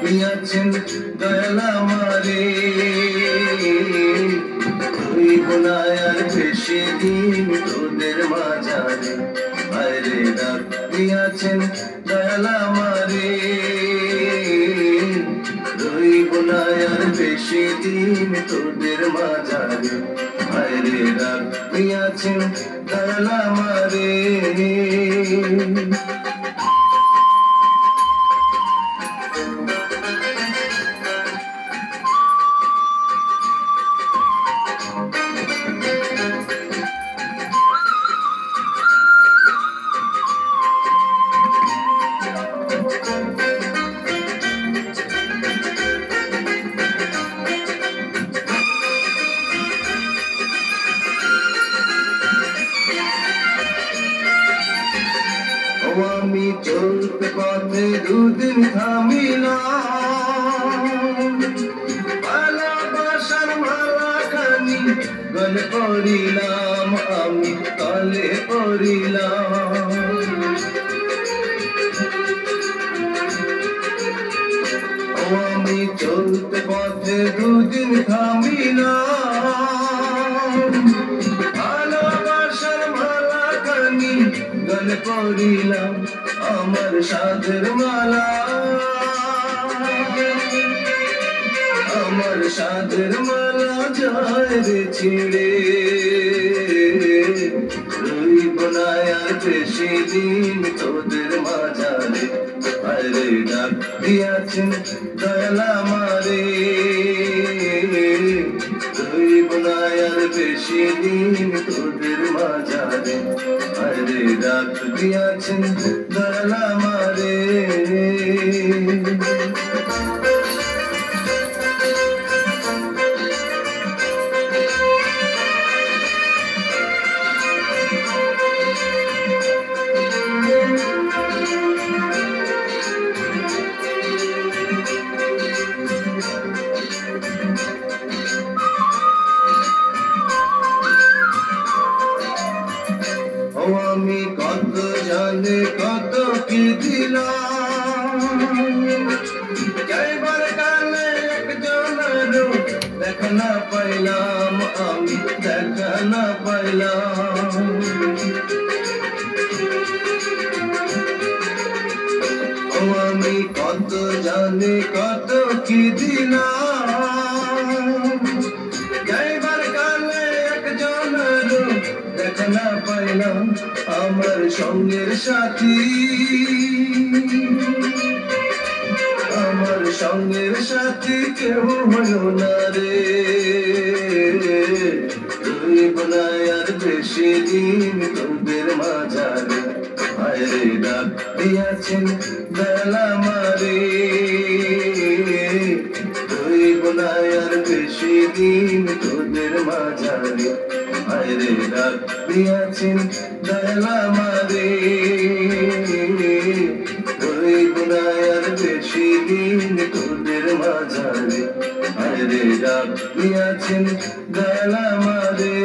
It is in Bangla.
দিয়াছেন দয়াল আমারে, রইব না আর বেশি দিন তোদের মাঝারে। আরে ডাক দিয়াছেন দয়াল আমারে, রইব না আর বেশি দিন তোদের মাঝারে। আরে ডাক দিয়াছেন দয়াল আমারে। আমি চলতে পথে দুদিন থামিলাম, ভালোবাসার মালাখানি গলে পড়িলাম, আমি তলে পড়িলাম। আমি চলতে পথে দুদিন থামিলাম, ভালোবাসার মালাখানি গলে পড়িলাম, আমার সাধের মালা, আমার সাধের মালা যায় রে ছিঁড়ে। রইব না আর বেশি দিন তোদের মাঝারে। আরে ডাক দিয়াছেন দয়াল আমারে, রইব না আর বেশি দিন তোদের মাঝারে। আরে ডাক দিয়াছেন দয়াল আমারে। আমি কত জানে কত কি দিলাম, যাইবার কালে একজনেরও দেখা না পাইলাম, আমি দেখা না পাইলাম। আমি কত জানে কত কি দিলাম, যাইবার কালে একজনেরও দেখা না পাইলাম, আমার সঙ্গের সাথী, আমার সঙ্গের সাথী কেউ হলো না রে। রইব না আর বেশি দিন তোদের মাঝারে। আরে ডাক দিয়াছেন দয়াল আমারে, রইব না আর বেশি দিন তোদের মাঝারে। আরে ডাক দিয়াছেন দয়াল আমারে, রইব না আর বেশি দিন তোদের মাঝারে। আরে ডাক দিয়াছেন দয়াল আমারে।